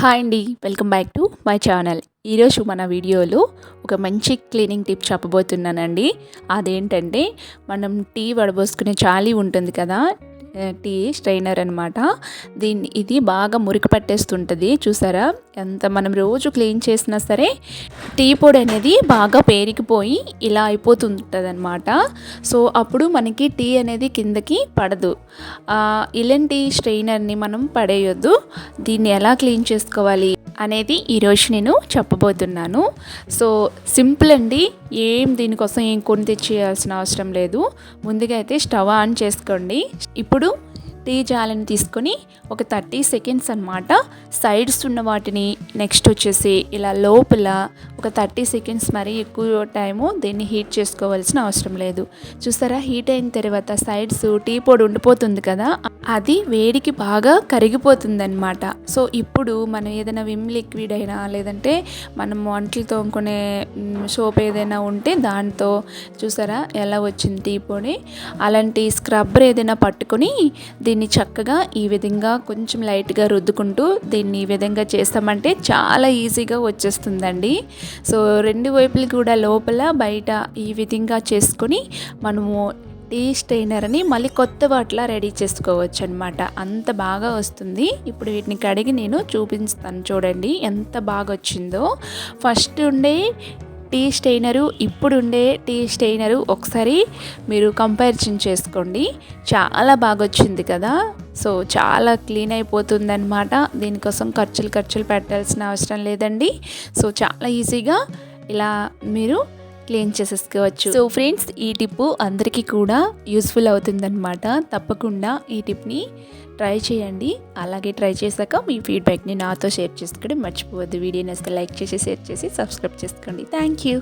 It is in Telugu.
హాయ్ అండి, welcome back to my channel. ఈరోజు మన వీడియోలో ఒక మంచి క్లీనింగ్ టిప్ చెప్పబోతున్నానండి. అదేంటంటే మనం టీ వడబోసుకునే చాలీ ఉంటుంది కదా, టీ స్ట్రైనర్ అనమాట. ఇది బాగా మురికి పట్టేస్తుంటుంది. చూసారా, ఎంత మనం రోజు క్లీన్ చేసినా సరే టీ పొడి అనేది బాగా పేరికిపోయి ఇలా అయిపోతుంటుంది అనమాట. సో అప్పుడు మనకి టీ అనేది కిందకి పడదు. ఇలాంటి స్ట్రైనర్ని మనం పడేయొద్దు. దీన్ని ఎలా క్లీన్ చేసుకోవాలి అనేది ఈరోజు నేను చెప్పబోతున్నాను. సో సింపుల్ అండి, దీనికోసం ఏం కొని తెచ్చేయాల్సిన అవసరం లేదు. ముందుగా అయితే స్టవ్ ఆన్ చేసుకోండి. ఇప్పుడు టీ జాలని తీసుకొని ఒక 30 సెకండ్స్ అనమాట సైడ్స్ ఉన్న వాటిని, నెక్స్ట్ వచ్చేసి ఇలా లోపల ఒక 30 సెకండ్స్, మరీ ఎక్కువ టైము దీన్ని హీట్ చేసుకోవాల్సిన అవసరం లేదు. చూసారా, హీట్ అయిన తర్వాత సైడ్స్ టీ పొడి ఉండిపోతుంది కదా, అది వేడికి బాగా కరిగిపోతుంది అనమాట. సో ఇప్పుడు మనం ఏదైనా విమ్ లిక్విడ్ అయినా, లేదంటే మనం వంటలు తోముకునే సోప్ ఏదైనా ఉంటే దాంతో, చూసారా ఎలా వచ్చింది టీ పొడి, అలాంటి స్క్రబ్బర్ ఏదైనా పట్టుకొని దీన్ని చక్కగా ఈ విధంగా కొంచెం లైట్గా రుద్దుకుంటూ దీన్ని ఈ విధంగా చేస్తామంటే చాలా ఈజీగా వచ్చేస్తుందండి. సో రెండు వైపులు కూడా లోపల బయట ఈ విధంగా చేసుకొని మనము టీ స్ట్రైనర్ని మళ్ళీ కొత్త వాటిలా రెడీ చేసుకోవచ్చు అనమాట. అంత బాగా వస్తుంది. ఇప్పుడు వీటిని కడిగి నేను చూపిస్తాను, చూడండి ఎంత బాగా వచ్చిందో. ఫస్ట్ ఉండే టీ స్ట్రైనరు, ఇప్పుడుండే టీ స్ట్రైనరు ఒకసారి మీరు కంపారిజన్ చేసుకోండి. చాలా బాగా వచ్చింది కదా. సో చాలా క్లీన్ అయిపోతుంది అనమాట. దీనికోసం ఖర్చులు పెట్టాల్సిన అవసరం లేదండి. సో చాలా ఈజీగా ఇలా మీరు క్లీన్ చేసేసుకోవచ్చు. సో ఫ్రెండ్స్, ఈ టిప్పు అందరికీ కూడా యూస్ఫుల్ అవుతుందన్నమాట. తప్పకుండా ఈ టిప్ని ట్రై చేయండి. అలాగే ట్రై చేశాక మీ ఫీడ్బ్యాక్ని నాతో షేర్ చేసుకోండి మర్చిపోవద్దు. వీడియో నచ్చితే లైక్ చేసి, షేర్ చేసి, సబ్స్క్రైబ్ చేసుకోండి. Thank you.